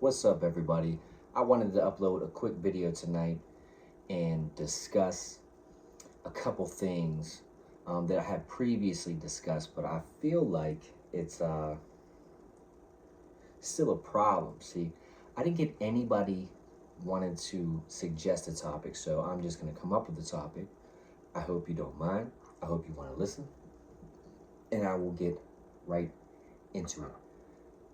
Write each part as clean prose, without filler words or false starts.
What's up, everybody? I wanted to upload a quick video tonight and discuss a couple things that I have previously discussed, but I feel like it's still a problem. See, I didn't get anybody wanted to suggest a topic, so I'm just going to come up with the topic. I hope you don't mind. I hope you want to listen, and I will get right into it.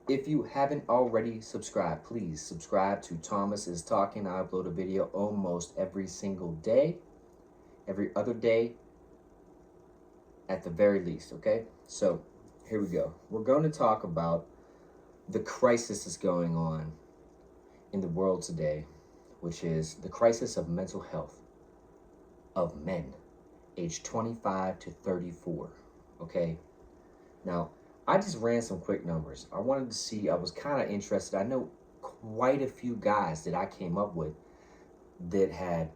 If you haven't already subscribed, please subscribe to Thomas is Talking. I upload a video almost every single day, every other day at the very least, okay? So here we go. We're going to talk about the crisis that's going on in the world today, which is the crisis of mental health of men aged 25 to 34, okay? Now, I just ran some quick numbers. I wanted to see, I was kind of interested. I know quite a few guys that I came up with that had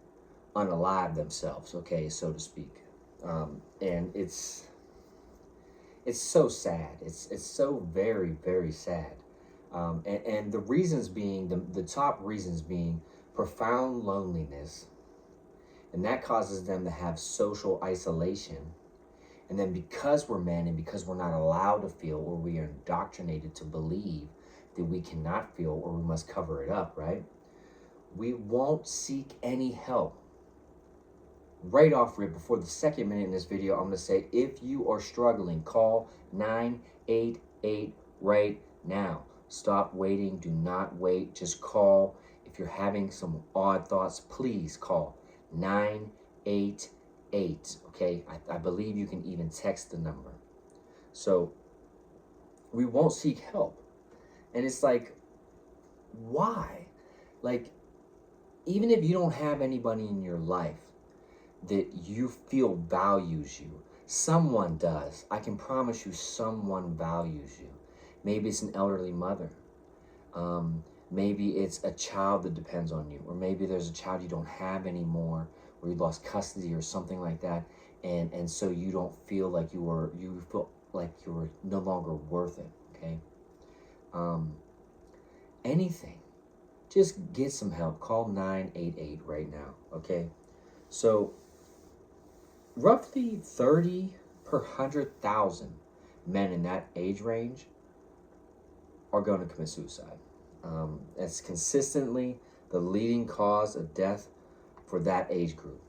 unalived themselves, okay, so to speak. And it's so sad. It's so very, very sad. And the reasons being, the top reasons being profound loneliness, and that causes them to have social isolation. And then because we're men and because we're not allowed to feel, or we are indoctrinated to believe that we cannot feel or we must cover it up, right? We won't seek any help. Right off rip, before the second minute in this video, I'm going to say, if you are struggling, call 988 right now. Stop waiting. Do not wait. Just call. If you're having some odd thoughts, please call 988. Okay, I believe you can even text the number. So we won't seek help. And it's like, why? Like, even if you don't have anybody in your life that you feel values you, someone does. I can promise you someone values you. Maybe it's an elderly mother. Maybe it's a child that depends on you, or maybe there's a child you don't have anymore, or you lost custody or something like that, and so you don't feel like you feel like you're no longer worth it. Okay. Anything, just get some help. Call 988 right now. Okay. So roughly 30 per 100,000 men in that age range are going to commit suicide. It's consistently the leading cause of death for that age group.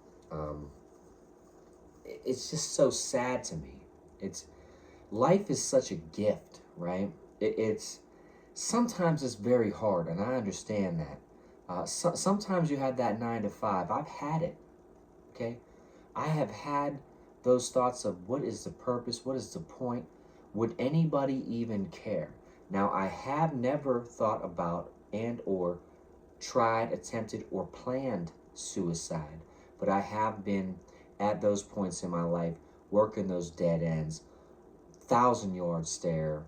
It's just so sad to me. Life is such a gift, right? It's sometimes it's very hard, and I understand that. Sometimes you have that 9 to 5. I've had it. Okay, I have had those thoughts of what is the purpose, what is the point, would anybody even care? Now, I have never thought about and or tried, attempted, or planned suicide, but I have been at those points in my life, working those dead ends, 1,000-yard stare,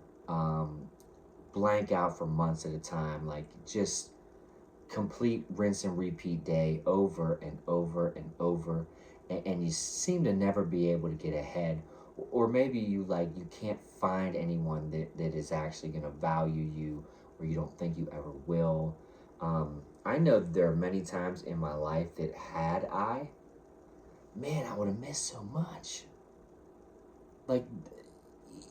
blank out for months at a time, like just complete rinse and repeat day over and over and over, and you seem to never be able to get ahead, or maybe you can't find anyone that is actually going to value you, or you don't think you ever will. I know that there are many times in my life that I would have missed so much. Like,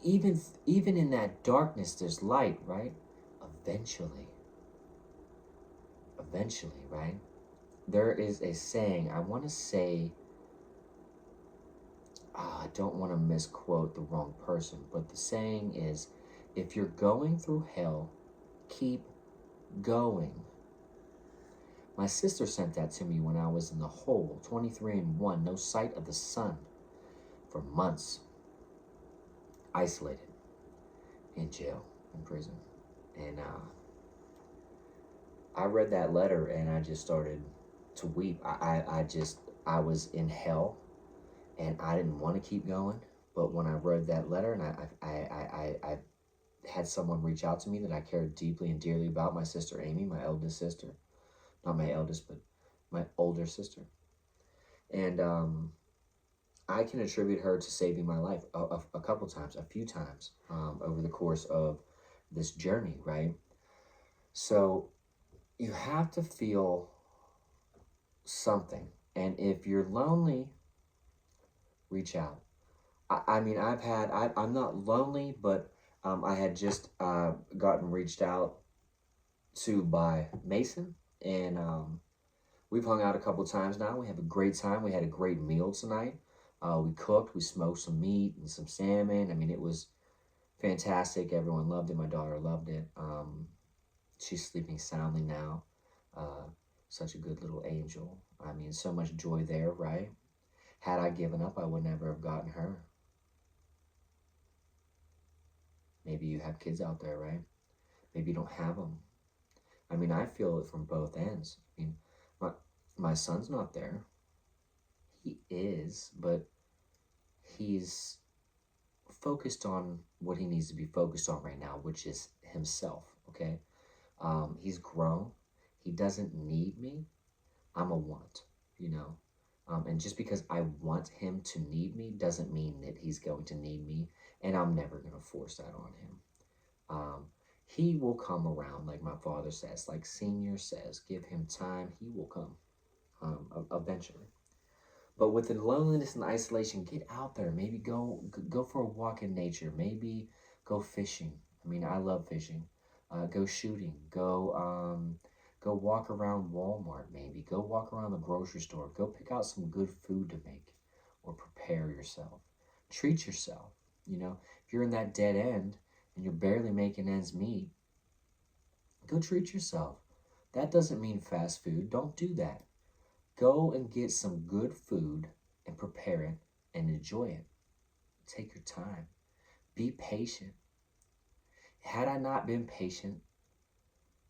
even in that darkness, there's light, right? Eventually, right? There is a saying, I want to say, I don't want to misquote the wrong person, but the saying is, if you're going through hell, keep going. My sister sent that to me when I was in the hole, 23-1, no sight of the sun for months, isolated, in jail, in prison. And I read that letter and I just started to weep. I was in hell and I didn't want to keep going. But when I read that letter and I had someone reach out to me that I cared deeply and dearly about, my sister Amy, my eldest sister, not my eldest, but my older sister. And I can attribute her to saving my life a couple times, a few times over the course of this journey, right? So you have to feel something. And if you're lonely, reach out. I mean, I'm not lonely, but I had just gotten reached out to by Mason, and we've hung out a couple times now. We have a great time. We had a great meal tonight. We cooked, we smoked some meat and some salmon. I mean, it was fantastic. Everyone loved it. My daughter loved it. She's sleeping soundly now. Uh, Such a good little angel. I mean, so much joy there, right? Had I given up, I would never have gotten her. Maybe you have kids out there, right? Maybe you don't have them. I mean, I feel it from both ends. I mean, my, my son's not there. He is, but he's focused on what he needs to be focused on right now, which is himself, okay? He's grown. He doesn't need me. I'm a want, you know? And just because I want him to need me doesn't mean that he's going to need me, and I'm never going to force that on him. Um, he will come around, like my father says, like Senior says, give him time, he will come eventually. But with the loneliness and isolation, get out there. Maybe go for a walk in nature. Maybe go fishing. I mean, I love fishing. Go shooting. Go walk around Walmart. Maybe go walk around the grocery store. Go pick out some good food to make, or prepare yourself. Treat yourself. You know, if you're in that dead end and you're barely making ends meet, go treat yourself. That doesn't mean fast food. Don't do that. Go and get some good food and prepare it and enjoy it. Take your time. Be patient. Had I not been patient,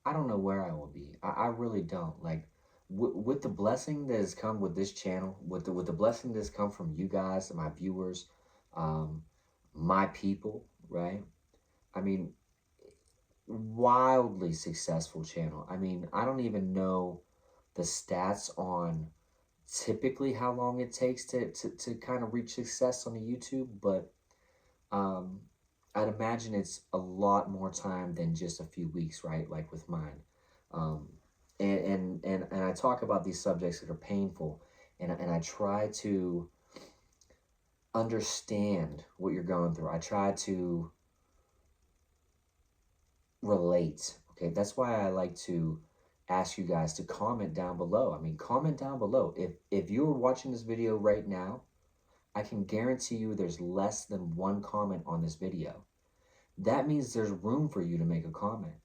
I don't know where I will be. I really don't. Like, with the blessing that has come with this channel, with the blessing that has come from you guys, my viewers, um, my people, right? I mean, wildly successful channel. I mean, I don't even know the stats on typically how long it takes to kind of reach success on a YouTube, but um, I'd imagine it's a lot more time than just a few weeks, right? Like with mine. Um, and I talk about these subjects that are painful, and I try to understand what you're going through. I try to relate. Okay, that's why I like to ask you guys to comment down below. I mean, comment down below. If you're watching this video right now, I can guarantee you there's less than one comment on this video. That means there's room for you to make a comment.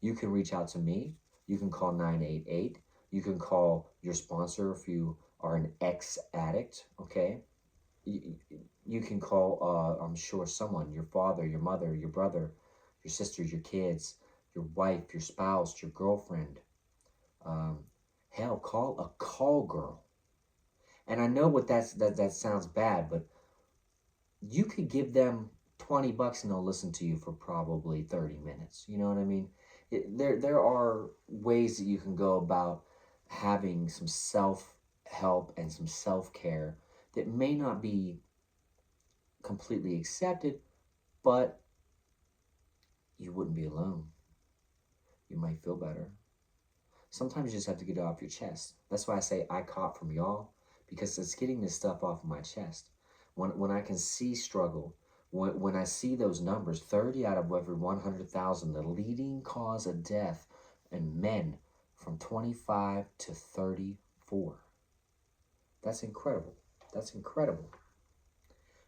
You can reach out to me. You can call 988. You can call your sponsor if you are an ex-addict, okay? You can call, I'm sure, someone, your father, your mother, your brother, your sister, your kids, your wife, your spouse, your girlfriend. Um, Hell, call a call girl. And I know that sounds bad, but you could give them $20 and they'll listen to you for probably 30 minutes. You know what I mean? There are ways that you can go about having some self-help and some self-care that may not be completely accepted, but you wouldn't be alone. You might feel better. Sometimes you just have to get it off your chest. That's why I say I caught from y'all, because it's getting this stuff off of my chest. When I can see struggle, when I see those numbers, 30 out of every 100,000, the leading cause of death in men from 25 to 34. That's incredible. That's incredible.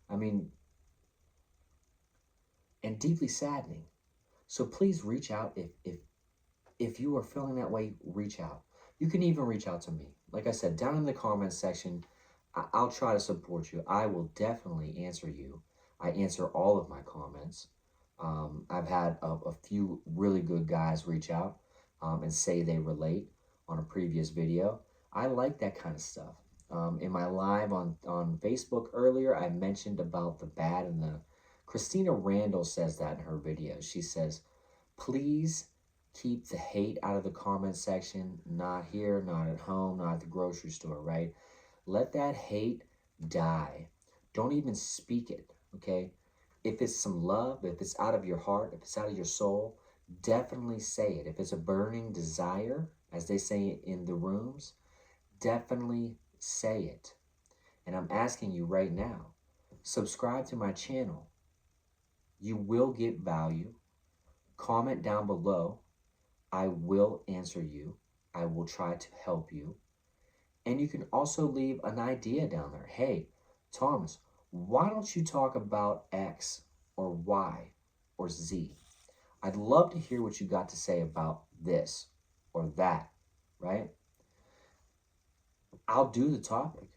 I mean, and deeply saddening. So please reach out if you are feeling that way, reach out. You can even reach out to me. Like I said, down in the comments section, I'll try to support you. I will definitely answer you. I answer all of my comments. I've had a few really good guys reach out and say they relate on a previous video. I like that kind of stuff. In my live on Facebook earlier, I mentioned about the bad and the... Christina Randall says that in her video. She says, please keep the hate out of the comment section. Not here, not at home, not at the grocery store, right? Let that hate die. Don't even speak it, okay? If it's some love, if it's out of your heart, if it's out of your soul, definitely say it. If it's a burning desire, as they say in the rooms, definitely say it. And I'm asking you right now, subscribe to my channel. You will get value. Comment down below. I will answer you. I will try to help you. And you can also leave an idea down there. Hey, Thomas, why don't you talk about X or Y or Z? I'd love to hear what you got to say about this or that, right? I'll do the topic.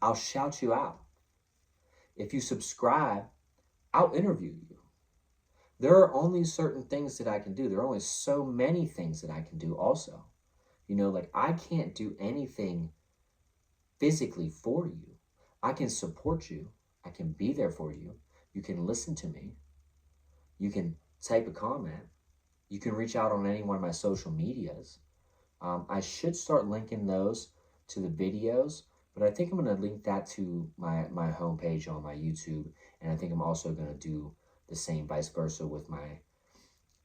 I'll shout you out. If you subscribe, I'll interview you. There are only certain things that I can do. There are only so many things that I can do also. You know, like I can't do anything physically for you. I can support you. I can be there for you. You can listen to me. You can type a comment. You can reach out on any one of my social medias. I should start linking those to the videos, but I think I'm going to link that to my homepage on my YouTube. And I think I'm also going to do the same vice versa with my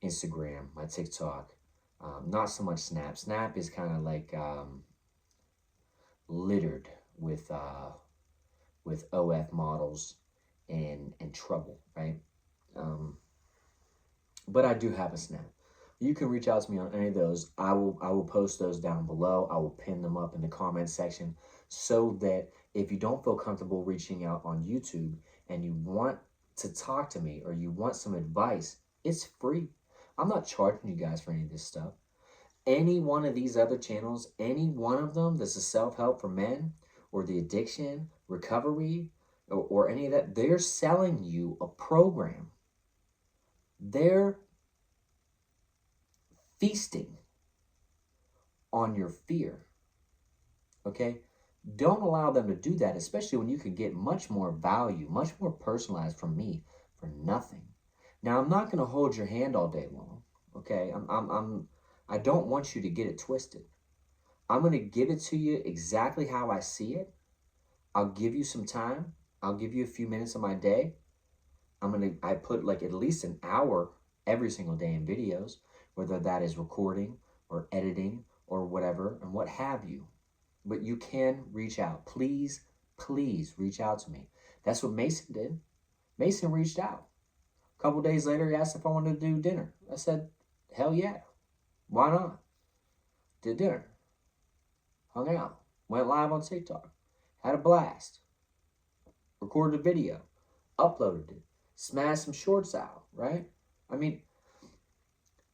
Instagram, my TikTok. Not so much Snap. Snap is kind of like littered with OF models and trouble, right? But I do have a Snap. You can reach out to me on any of those. I will post those down below. I will pin them up in the comment section so that if you don't feel comfortable reaching out on YouTube and you want to talk to me or you want some advice, it's free. I'm not charging you guys for any of this stuff. Any one of these other channels, any one of them that's a self-help for men or the addiction, recovery, or any of that, they're selling you a program. They're feasting on your fear, okay? Don't allow them to do that, especially when you can get much more value, much more personalized from me for nothing. Now, I'm not going to hold your hand all day long, okay? I don't want you to get it twisted. I'm going to give it to you exactly how I see it. I'll give you some time. I'll give you a few minutes of my day. I put like at least an hour every single day in videos, whether that is recording or editing or whatever and what have you. But you can reach out. Please, please reach out to me. That's what Mason did. Mason reached out. A couple days later, he asked if I wanted to do dinner. I said, hell yeah. Why not? Did dinner. Hung out. Went live on TikTok. Had a blast. Recorded a video. Uploaded it. Smashed some shorts out, right? I mean,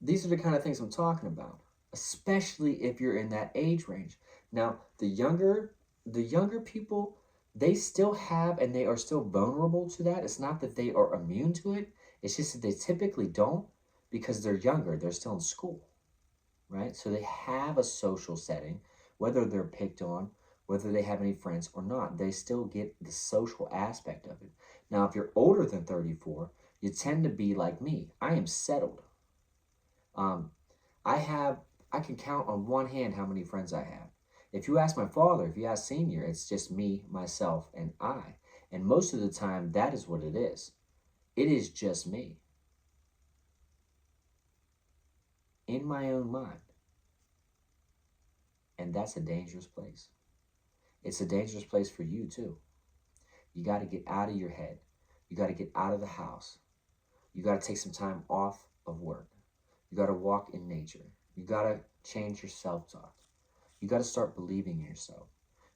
these are the kind of things I'm talking about, especially if you're in that age range. Now, the younger people, they still have and they are still vulnerable to that. It's not that they are immune to it. It's just that they typically don't because they're younger. They're still in school, right? So they have a social setting, whether they're picked on, whether they have any friends or not, they still get the social aspect of it. Now, if you're older than 34, you tend to be like me. I am settled. I can count on one hand how many friends I have. If you ask my father, if you ask Senior, it's just me, myself, and I. And most of the time, that is what it is. It is just me. In my own mind. And that's a dangerous place. It's a dangerous place for you too. You got to get out of your head. You got to get out of the house. You got to take some time off of work. You got to walk in nature. You got to change your self-talk. You got to start believing in yourself.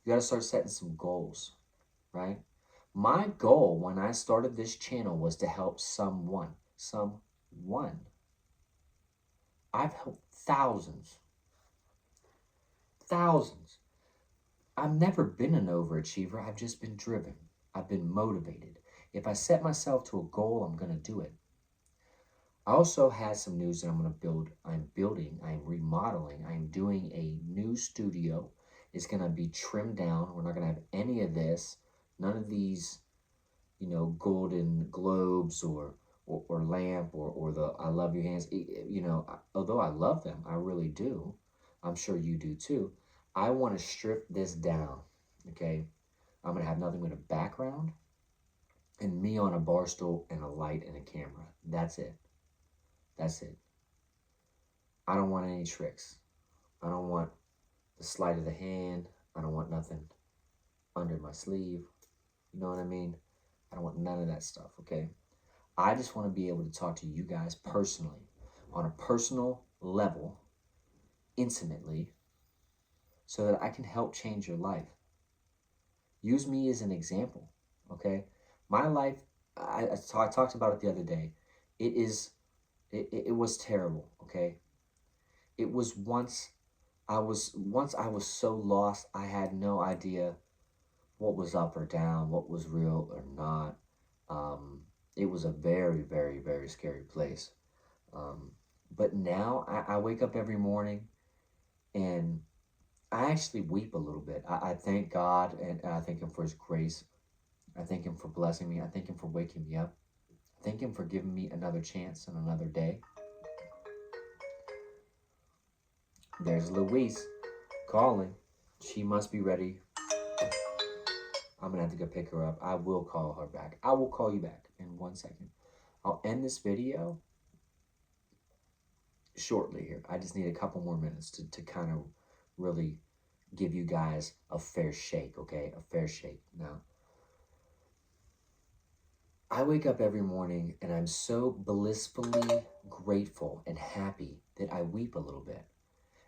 You got to start setting some goals, right? My goal when I started this channel was to help someone. I've helped thousands. Thousands. I've never been an overachiever. I've just been driven. I've been motivated. If I set myself to a goal, I'm going to do it. I also had some news that I'm going to build. I'm building. I'm remodeling. I'm doing a new studio. It's going to be trimmed down. We're not going to have any of this. None of these, golden globes or lamp or the I love your hands. Although I love them, I really do. I'm sure you do too. I want to strip this down, okay? I'm going to have nothing but a background and me on a bar stool and a light and a camera. That's it. That's it. I don't want any tricks. I don't want the sleight of the hand. I don't want nothing under my sleeve. You know what I mean? I don't want none of that stuff, okay? I just want to be able to talk to you guys personally, on a personal level, intimately, so that I can help change your life. Use me as an example, okay? My life, I talked about it the other day. It was terrible, okay? It was once I was so lost, I had no idea what was up or down, what was real or not. It was a very, very, very scary place. Um, but now I wake up every morning and I actually weep a little bit. I thank God and I thank Him for His grace. I thank Him for blessing me. I thank Him for waking me up. I thank Him for giving me another chance and another day. There's Louise calling. She must be ready. I'm going to have to go pick her up. I will call her back. I will call you back in 1 second. I'll end this video shortly here. I just need a couple more minutes to kind of really give you guys a fair shake, okay? A fair shake. Now, I wake up every morning and I'm so blissfully grateful and happy that I weep a little bit.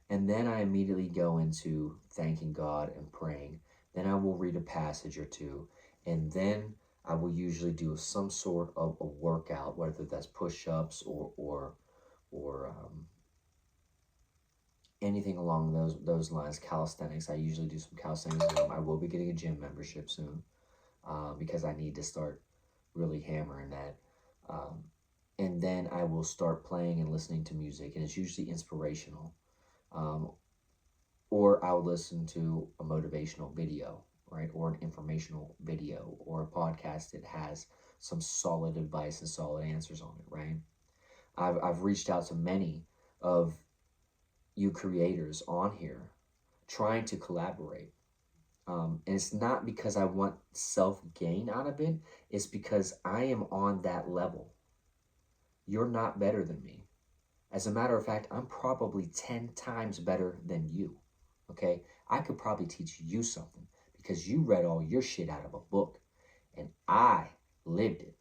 And then I immediately go into thanking God and praying. Then I will read a passage or two. And then I will usually do some sort of a workout, whether that's push-ups or anything along those lines. Calisthenics. I usually do some calisthenics. I will be getting a gym membership soon because I need to start really hammering that. And then I will start playing and listening to music, and it's usually inspirational. Or I'll listen to a motivational video, right? Or an informational video or a podcast that has some solid advice and solid answers on it, right? I've reached out to many of you creators on here trying to collaborate. And it's not because I want self-gain out of it. It's because I am on that level. You're not better than me. As a matter of fact, I'm probably 10 times better than you, okay? I could probably teach you something because you read all your shit out of a book and I lived it.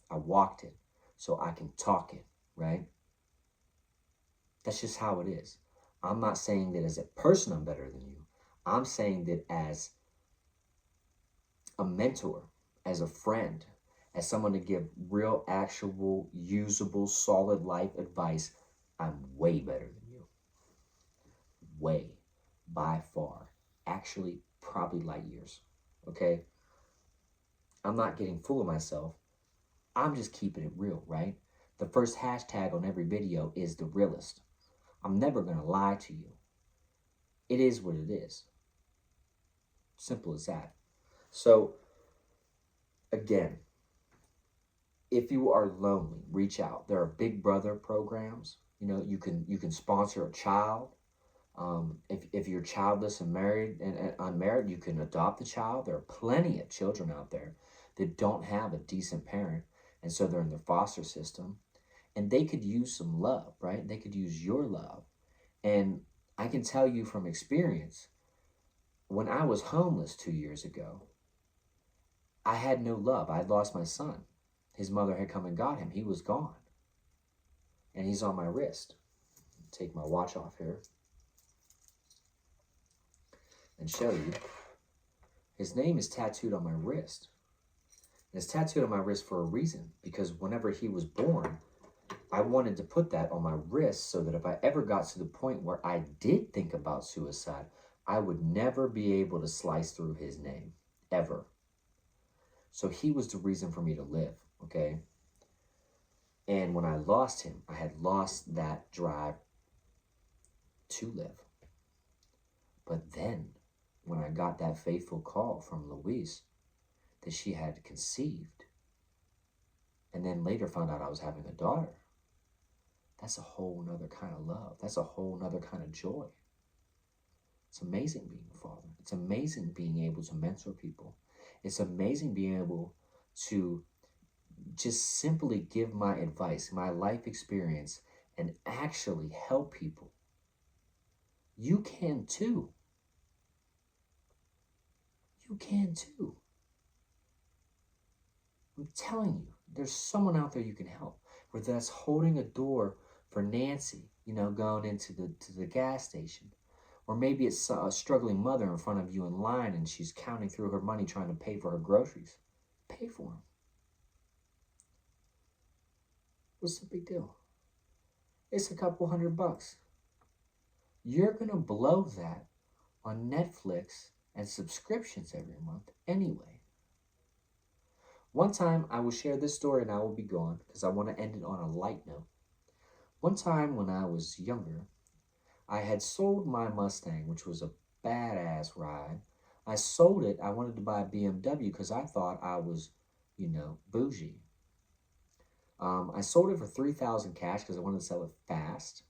I walked it so I can talk it, right? That's just how it is. I'm not saying that as a person I'm better than you. I'm saying that as a mentor, as a friend, as someone to give real, actual, usable, solid life advice, I'm way better than you. Way, by far. Actually, probably light years, okay? I'm not getting full of myself. I'm just keeping it real, right? The first hashtag on every video is the realest. I'm never going to lie to you. It is what it is. Simple as that. So, again, if you are lonely, reach out. There are Big Brother programs. You know, you can sponsor a child. If you're childless and married and unmarried, you can adopt a child. There are plenty of children out there that don't have a decent parent, and so they're in the foster system, and they could use some love, right? They could use your love. And I can tell you from experience, when I was homeless 2 years ago, I had no love. I had lost my son. His mother had come and got him. He was gone. And he's on my wrist. Take my watch off here and show you. His name is tattooed on my wrist. And it's tattooed on my wrist for a reason, because whenever he was born, I wanted to put that on my wrist so that if I ever got to the point where I did think about suicide, I would never be able to slice through his name, ever. So he was the reason for me to live, okay? And when I lost him, I had lost that drive to live. But then, when I got that fateful call from Louise that she had conceived, and then later found out I was having a daughter, that's a whole nother kind of love. That's a whole nother kind of joy. It's amazing being a father. It's amazing being able to mentor people. It's amazing being able to just simply give my advice, my life experience, and actually help people, you can too. You can too. I'm telling you, there's someone out there you can help. Whether that's holding a door for Nancy, going into the gas station. Or maybe it's a struggling mother in front of you in line and she's counting through her money trying to pay for her groceries. Pay for them. What's the big deal? It's a couple $100. You're going to blow that on Netflix and subscriptions every month anyway. One time, I will share this story and I will be gone because I want to end it on a light note. One time when I was younger, I had sold my Mustang, which was a badass ride. I sold it. I wanted to buy a BMW because I thought I was, bougie. I sold it for $3,000 cash because I wanted to sell it fast.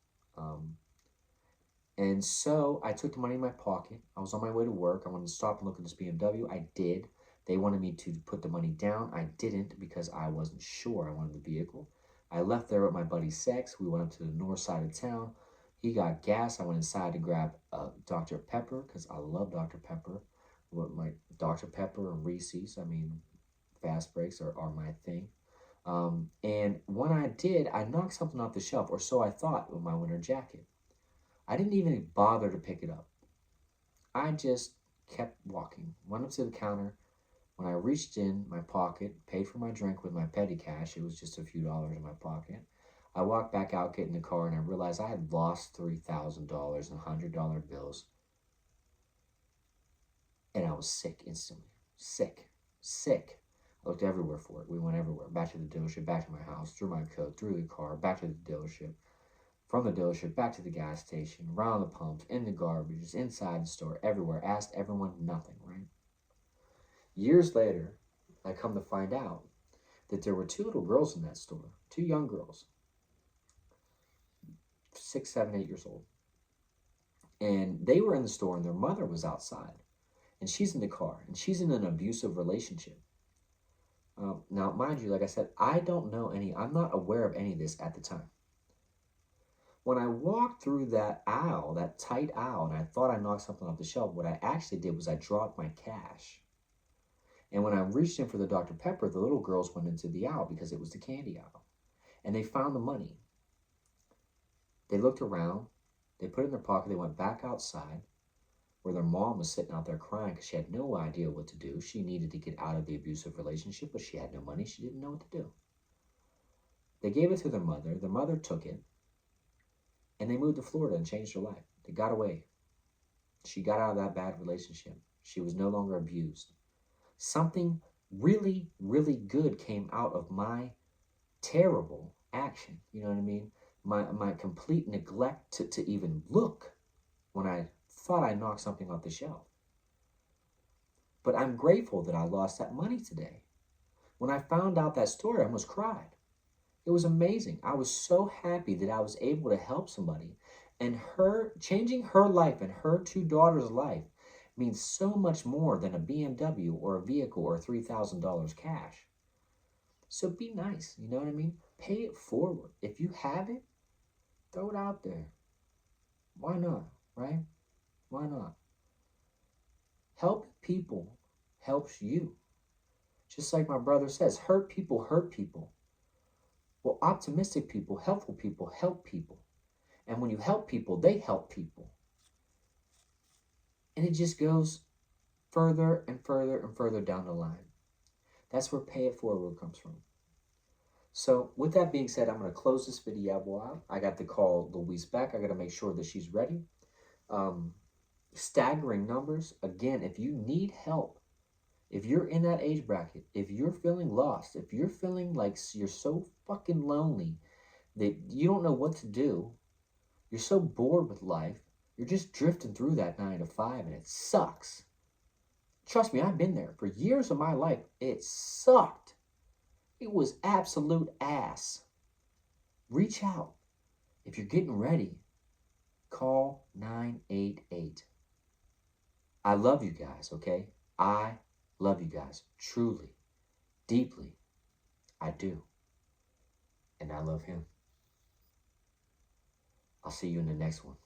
And so I took the money in my pocket. I was on my way to work. I wanted to stop and look at this BMW. I did. They wanted me to put the money down. I didn't because I wasn't sure I wanted the vehicle. I left there with my buddy Sex. We went up to the north side of town. He got gas. I went inside to grab Dr. Pepper because I love Dr. Pepper. With my Dr. Pepper and Reese's. Fast breaks are my thing. And when I did, I knocked something off the shelf, or so I thought, with my winter jacket. I didn't even bother to pick it up. I just kept walking, went up to the counter. When I reached in my pocket, paid for my drink with my petty cash, it was just a few dollars in my pocket. I walked back out, get in the car, and I realized I had lost $3,000 in $100 bills. And I was sick instantly. Sick. I looked everywhere for it. We went everywhere. Back to the dealership, back to my house, through my coat, through the car, back to the dealership. From the dealership, back to the gas station, around the pumps, in the garbage, inside the store, everywhere. Asked everyone, nothing, right? Years later, I come to find out that there were two little girls in that store, two young girls, 6, 7, 8 years old. And they were in the store and their mother was outside. And she's in the car and she's in an abusive relationship. Now, mind you, like I said, I'm not aware of any of this at the time. When I walked through that aisle, that tight aisle, and I thought I knocked something off the shelf, what I actually did was I dropped my cash. And when I reached in for the Dr. Pepper, the little girls went into the aisle because it was the candy aisle. And they found the money. They looked around, they put it in their pocket, they went back outside where their mom was sitting out there crying because she had no idea what to do. She needed to get out of the abusive relationship, but she had no money. She didn't know what to do. They gave it to their mother. Their mother took it, and they moved to Florida and changed her life. They got away. She got out of that bad relationship. She was no longer abused. Something really, really good came out of my terrible action. You know what I mean? My complete neglect to even look when I thought I knocked something off the shelf. But I'm grateful that I lost that money today. When I found out that story, I almost cried. It was amazing. I was so happy that I was able to help somebody. And her changing her life and her two daughters' life means so much more than a BMW or a vehicle or $3,000 cash. So be nice, you know what I mean? Pay it forward. If you have it, throw it out there. Why not, right? Why not? Help people helps you. Just like my brother says, hurt people hurt people. Well, optimistic people, helpful people help people. And when you help people, they help people. And it just goes further and further and further down the line. That's where pay it forward comes from. So with that being said, I'm going to close this video out. I got to call Louise back. I got to make sure that she's ready. Staggering numbers. Again, if you need help, if you're in that age bracket, if you're feeling lost, if you're feeling like you're so fucking lonely that you don't know what to do, you're so bored with life, you're just drifting through that 9 to 5 and it sucks. Trust me, I've been there. For years of my life, it sucked. It was absolute ass. Reach out. If you're getting ready, call 988. I love you guys, okay? I love you guys. Truly. Deeply. I do. And I love him. I'll see you in the next one.